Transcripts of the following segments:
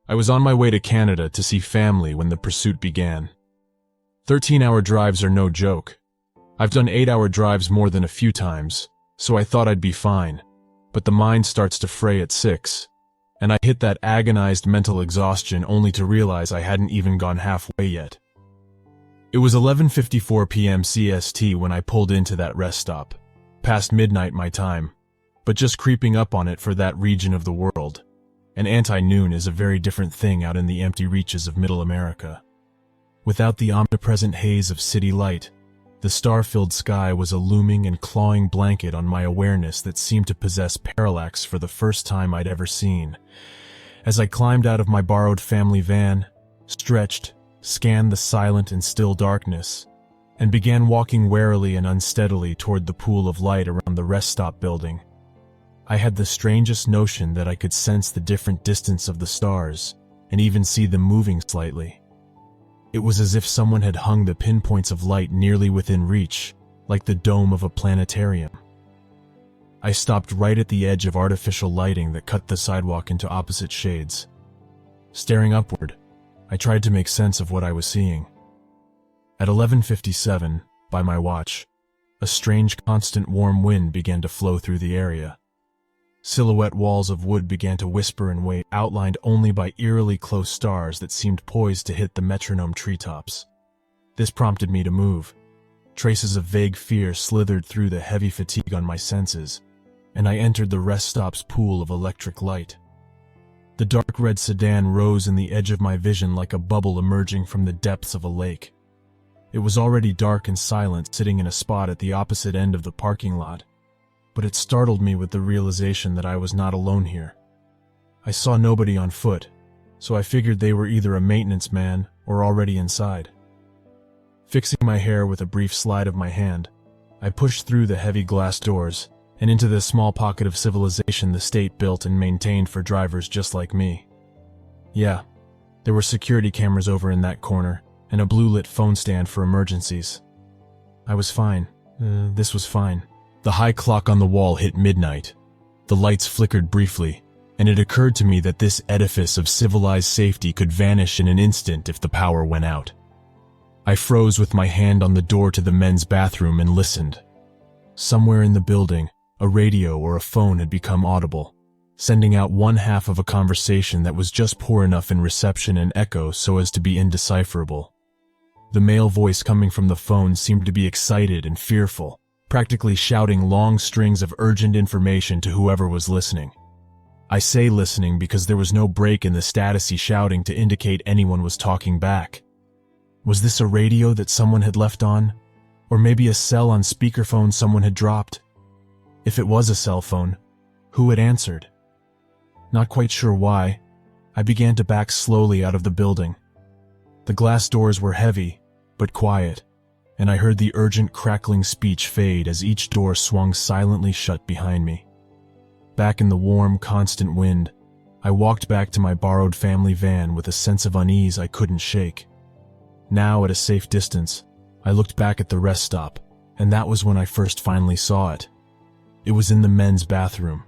I was on my way to Canada to see family when the pursuit began. 13-hour drives are no joke. I've done 8-hour drives more than a few times, so I thought I'd be fine, but the mind starts to fray at 6, and I hit that agonized mental exhaustion only to realize I hadn't even gone halfway yet. It was 11:54 p.m. CST when I pulled into that rest stop, past midnight my time, but just creeping up on it for that region of the world. And anti-noon is a very different thing out in the empty reaches of Middle America. Without the omnipresent haze of city light, the star-filled sky was a looming and clawing blanket on my awareness that seemed to possess parallax for the first time I'd ever seen. As I climbed out of my borrowed family van, stretched, scanned the silent and still darkness, and began walking warily and unsteadily toward the pool of light around the rest stop building, I had the strangest notion that I could sense the different distance of the stars and even see them moving slightly. It was as if someone had hung the pinpoints of light nearly within reach, like the dome of a planetarium. I stopped right at the edge of artificial lighting that cut the sidewalk into opposite shades. Staring upward, I tried to make sense of what I was seeing. At 11:57, by my watch, a strange constant warm wind began to flow through the area. Silhouette walls of wood began to whisper and wait, outlined only by eerily close stars that seemed poised to hit the metronome treetops. This prompted me to move. Traces of vague fear slithered through the heavy fatigue on my senses, and I entered the rest stop's pool of electric light. The dark red sedan rose in the edge of my vision like a bubble emerging from the depths of a lake. It was already dark and silent, sitting in a spot at the opposite end of the parking lot. But it startled me with the realization that I was not alone here. I saw nobody on foot, so I figured they were either a maintenance man or already inside. Fixing my hair with a brief slide of my hand, I pushed through the heavy glass doors and into the small pocket of civilization the state built and maintained for drivers just like me. Yeah, there were security cameras over in that corner and a blue-lit phone stand for emergencies. I was fine. This was fine. The high clock on the wall hit midnight. The lights flickered briefly, and it occurred to me that this edifice of civilized safety could vanish in an instant if the power went out. I froze with my hand on the door to the men's bathroom and listened. Somewhere in the building, a radio or a phone had become audible, sending out one half of a conversation that was just poor enough in reception and echo so as to be indecipherable. The male voice coming from the phone seemed to be excited and fearful, practically shouting long strings of urgent information to whoever was listening. I say listening because there was no break in the statusy shouting to indicate anyone was talking back. Was this a radio that someone had left on? Or maybe a cell on speakerphone someone had dropped? If it was a cell phone, who had answered? Not quite sure why, I began to back slowly out of the building. The glass doors were heavy, but quiet, and I heard the urgent crackling speech fade as each door swung silently shut behind me. Back in the warm, constant wind, I walked back to my borrowed family van with a sense of unease I couldn't shake. Now, at a safe distance, I looked back at the rest stop, and that was when I first finally saw it. It was in the men's bathroom.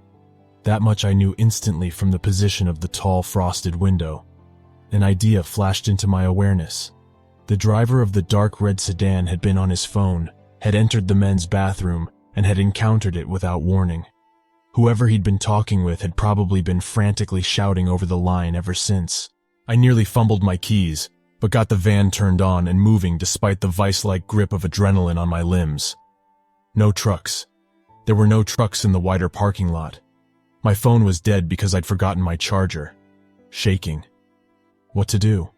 That much I knew instantly from the position of the tall, frosted window. An idea flashed into my awareness. The driver of the dark red sedan had been on his phone, had entered the men's bathroom, and had encountered it without warning. Whoever he'd been talking with had probably been frantically shouting over the line ever since. I nearly fumbled my keys, but got the van turned on and moving despite the vice-like grip of adrenaline on my limbs. No trucks. There were no trucks in the wider parking lot. My phone was dead because I'd forgotten my charger. Shaking. What to do?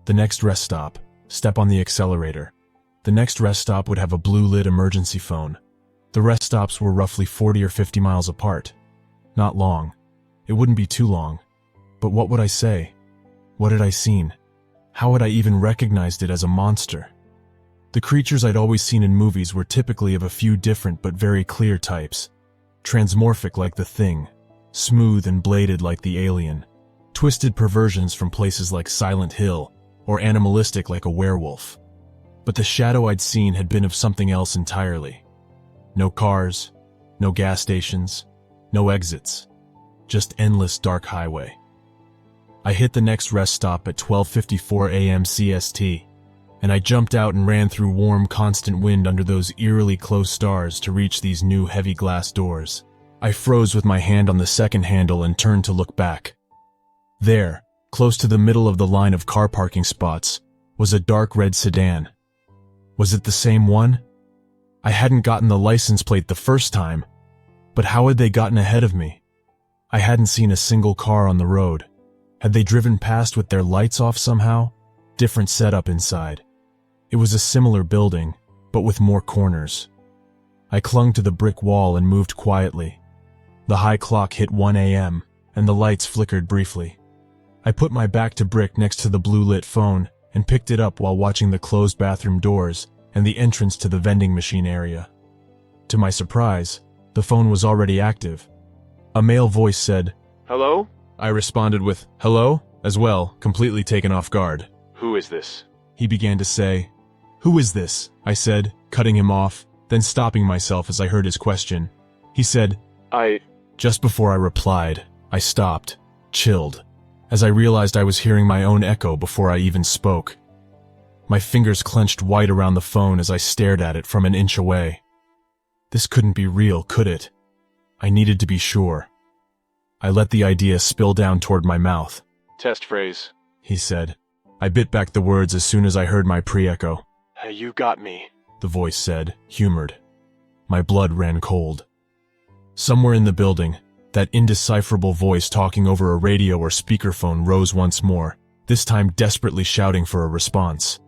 The next rest stop. Step on the accelerator. The next rest stop would have a blue-lit emergency phone. The rest stops were roughly 40 or 50 miles apart. Not long. It wouldn't be too long. But what would I say? What had I seen? How had I even recognized it as a monster? The creatures I'd always seen in movies were typically of a few different but very clear types. Transmorphic like the Thing, smooth and bladed like the Alien, twisted perversions from places like Silent Hill, or animalistic like a werewolf. But the shadow I'd seen had been of something else entirely. No cars, no gas stations, no exits, just endless dark highway. I hit the next rest stop at 12:54 a.m. CST, and I jumped out and ran through warm, constant wind under those eerily close stars to reach these new heavy glass doors. I froze with my hand on the second handle and turned to look back. There, close to the middle of the line of car parking spots, was a dark red sedan. Was it the same one? I hadn't gotten the license plate the first time, but how had they gotten ahead of me? I hadn't seen a single car on the road. Had they driven past with their lights off somehow? Different setup inside. It was a similar building, but with more corners. I clung to the brick wall and moved quietly. The high clock hit 1 a.m., and the lights flickered briefly. I put my back to brick next to the blue-lit phone and picked it up while watching the closed bathroom doors and the entrance to the vending machine area. To my surprise, the phone was already active. A male voice said, "Hello?" I responded with, "Hello?" as well, completely taken off guard. "Who is this?" He began to say. "Who is this?" I said, cutting him off, then stopping myself as I heard his question. He said, Just before I replied, I stopped, chilled, as I realized I was hearing my own echo before I even spoke. My fingers clenched white around the phone as I stared at it from an inch away. This couldn't be real, could it? I needed to be sure. I let the idea spill down toward my mouth. "Test phrase," he said. I bit back the words as soon as I heard my pre-echo. "You got me," the voice said, humored. My blood ran cold. Somewhere in the building, that indecipherable voice talking over a radio or speakerphone rose once more, this time desperately shouting for a response.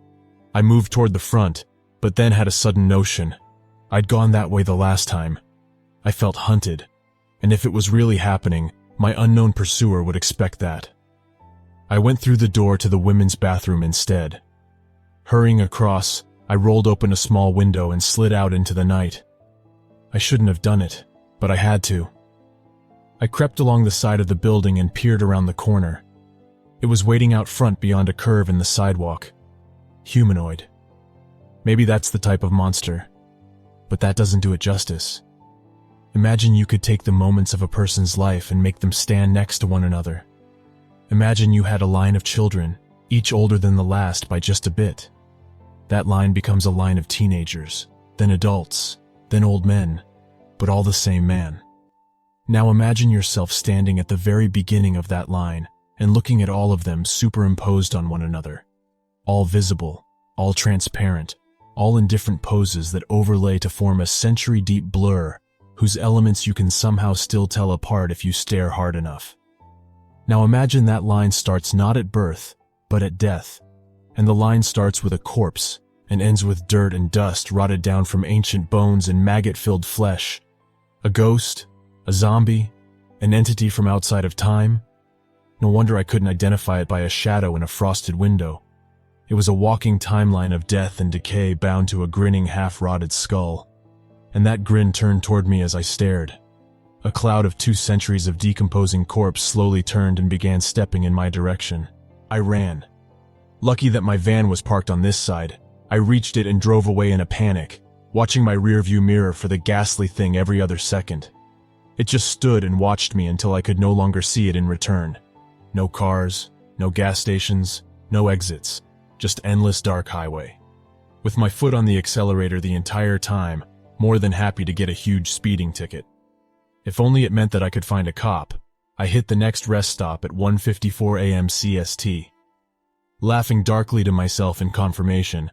I moved toward the front, but then had a sudden notion. I'd gone that way the last time. I felt hunted, and if it was really happening, my unknown pursuer would expect that. I went through the door to the women's bathroom instead. Hurrying across, I rolled open a small window and slid out into the night. I shouldn't have done it, but I had to. I crept along the side of the building and peered around the corner. It was waiting out front beyond a curve in the sidewalk. Humanoid. Maybe that's the type of monster, but that doesn't do it justice. Imagine you could take the moments of a person's life and make them stand next to one another. Imagine you had a line of children, each older than the last by just a bit. That line becomes a line of teenagers, then adults, then old men, but all the same man. Now imagine yourself standing at the very beginning of that line and looking at all of them superimposed on one another. All visible, all transparent, all in different poses that overlay to form a century-deep blur whose elements you can somehow still tell apart if you stare hard enough. Now imagine that line starts not at birth, but at death, and the line starts with a corpse and ends with dirt and dust rotted down from ancient bones and maggot-filled flesh. A ghost, a zombie, an entity from outside of time. No wonder I couldn't identify it by a shadow in a frosted window. It was a walking timeline of death and decay bound to a grinning half-rotted skull. And that grin turned toward me as I stared. A cloud of 2 centuries of decomposing corpse slowly turned and began stepping in my direction. I ran. Lucky that my van was parked on this side. I reached it and drove away in a panic, watching my rearview mirror for the ghastly thing every other second. It just stood and watched me until I could no longer see it in return. No cars, no gas stations, no exits, just endless dark highway. With my foot on the accelerator the entire time, more than happy to get a huge speeding ticket. If only it meant that I could find a cop, I hit the next rest stop at 1:54 a.m. CST. Laughing darkly to myself in confirmation,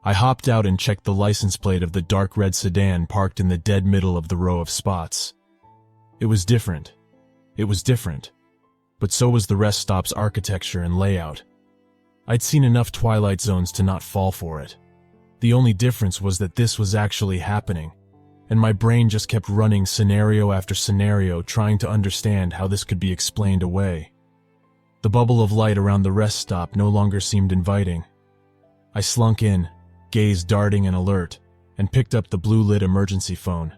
I hopped out and checked the license plate of the dark red sedan parked in the dead middle of the row of spots. It was different. It was different. But so was the rest stop's architecture and layout. I'd seen enough Twilight Zones to not fall for it. The only difference was that this was actually happening, and my brain just kept running scenario after scenario trying to understand how this could be explained away. The bubble of light around the rest stop no longer seemed inviting. I slunk in, gaze darting and alert, and picked up the blue-lit emergency phone.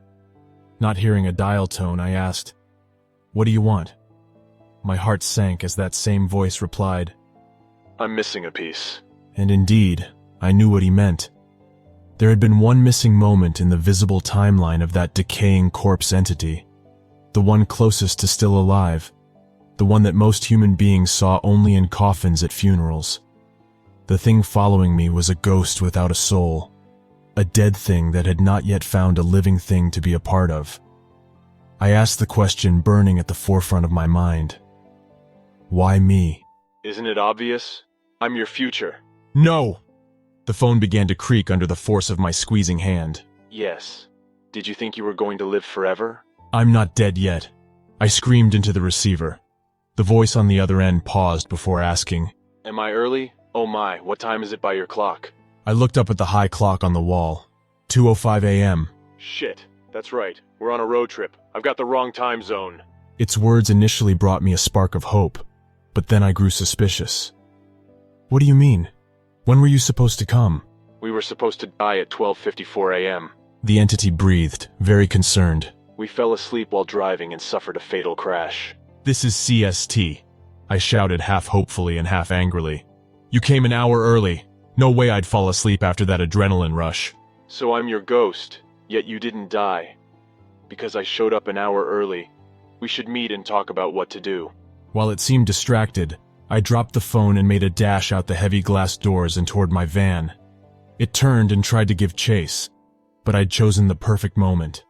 Not hearing a dial tone, I asked, "What do you want?" My heart sank as that same voice replied, "I'm missing a piece." And indeed, I knew what he meant. There had been one missing moment in the visible timeline of that decaying corpse entity, the one closest to still alive, the one that most human beings saw only in coffins at funerals. The thing following me was a ghost without a soul, a dead thing that had not yet found a living thing to be a part of. I asked the question burning at the forefront of my mind. Why me? Isn't it obvious? I'm your future. No! The phone began to creak under the force of my squeezing hand. Yes. Did you think you were going to live forever? I'm not dead yet. I screamed into the receiver. The voice on the other end paused before asking, Am I early? Oh my, what time is it by your clock? I looked up at the high clock on the wall. 2:05 a.m. Shit, that's right. We're on a road trip. I've got the wrong time zone. Its words initially brought me a spark of hope, but then I grew suspicious. What do you mean? When were you supposed to come? We were supposed to die at 12:54 a.m. The entity breathed, very concerned. We fell asleep while driving and suffered a fatal crash. This is CST, I shouted half hopefully and half angrily. You came an hour early. No way I'd fall asleep after that adrenaline rush. So I'm your ghost, yet you didn't die. Because I showed up an hour early. We should meet and talk about what to do. While it seemed distracted, I dropped the phone and made a dash out the heavy glass doors and toward my van. It turned and tried to give chase, but I'd chosen the perfect moment.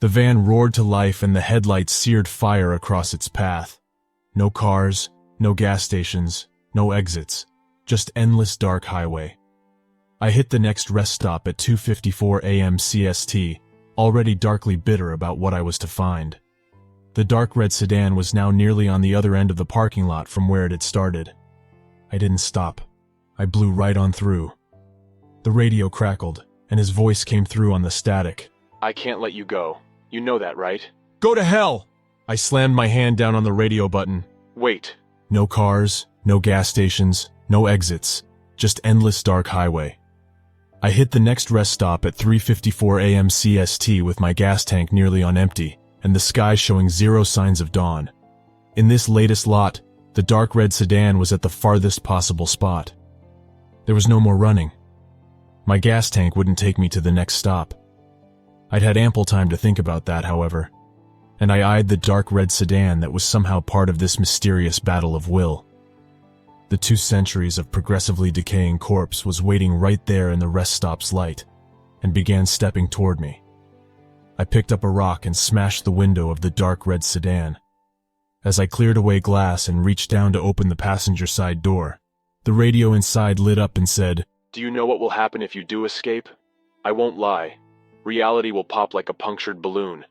The van roared to life and the headlights seared fire across its path. No cars, no gas stations, no exits, just endless dark highway. I hit the next rest stop at 2:54 a.m. CST, already darkly bitter about what I was to find. The dark red sedan was now nearly on the other end of the parking lot from where it had started. I didn't stop. I blew right on through. The radio crackled, and his voice came through on the static. I can't let you go. You know that, right? Go to hell! I slammed my hand down on the radio button. Wait. No cars, no gas stations, no exits, just endless dark highway. I hit the next rest stop at 3:54 a.m. CST with my gas tank nearly on empty, and the sky showing zero signs of dawn. In this latest lot, the dark red sedan was at the farthest possible spot. There was no more running. My gas tank wouldn't take me to the next stop. I'd had ample time to think about that, however, and I eyed the dark red sedan that was somehow part of this mysterious battle of will. The 2 centuries of progressively decaying corpse was waiting right there in the rest stop's light, and began stepping toward me. I picked up a rock and smashed the window of the dark red sedan. As I cleared away glass and reached down to open the passenger side door, the radio inside lit up and said, Do you know what will happen if you do escape? I won't lie. Reality will pop like a punctured balloon.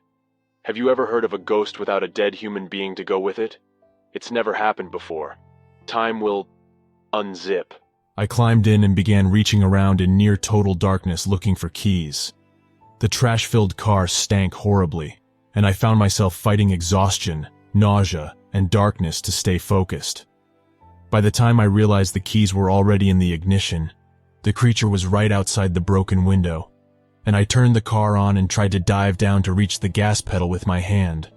Have you ever heard of a ghost without a dead human being to go with it? It's never happened before. Time will unzip. I climbed in and began reaching around in near total darkness looking for keys. The trash-filled car stank horribly, and I found myself fighting exhaustion, nausea, and darkness to stay focused. By the time I realized the keys were already in the ignition, the creature was right outside the broken window, and I turned the car on and tried to dive down to reach the gas pedal with my hand.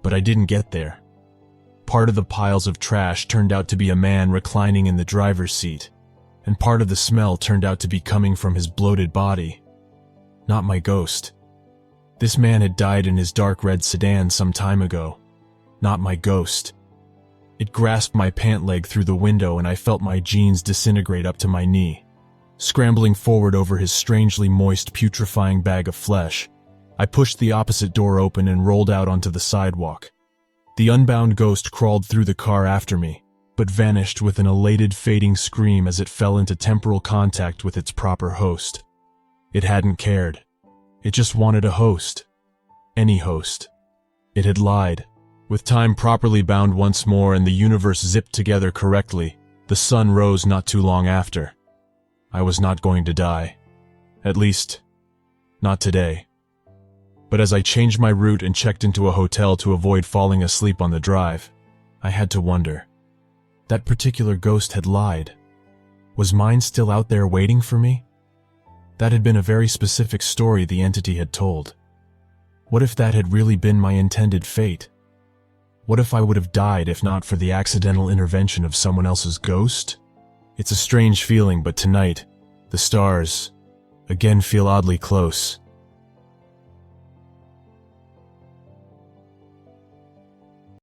But I didn't get there. Part of the piles of trash turned out to be a man reclining in the driver's seat, and part of the smell turned out to be coming from his bloated body. Not my ghost. This man had died in his dark red sedan some time ago. Not my ghost. It grasped my pant leg through the window and I felt my jeans disintegrate up to my knee. Scrambling forward over his strangely moist, putrefying bag of flesh, I pushed the opposite door open and rolled out onto the sidewalk. The unbound ghost crawled through the car after me, but vanished with an elated, fading scream as it fell into temporal contact with its proper host. It hadn't cared. It just wanted a host. Any host. It had lied. With time properly bound once more and the universe zipped together correctly, the sun rose not too long after. I was not going to die. At least, not today. But as I changed my route and checked into a hotel to avoid falling asleep on the drive, I had to wonder. That particular ghost had lied. Was mine still out there waiting for me? That had been a very specific story the entity had told. What if that had really been my intended fate? What if I would have died if not for the accidental intervention of someone else's ghost? It's a strange feeling, but tonight, the stars, again feel oddly close.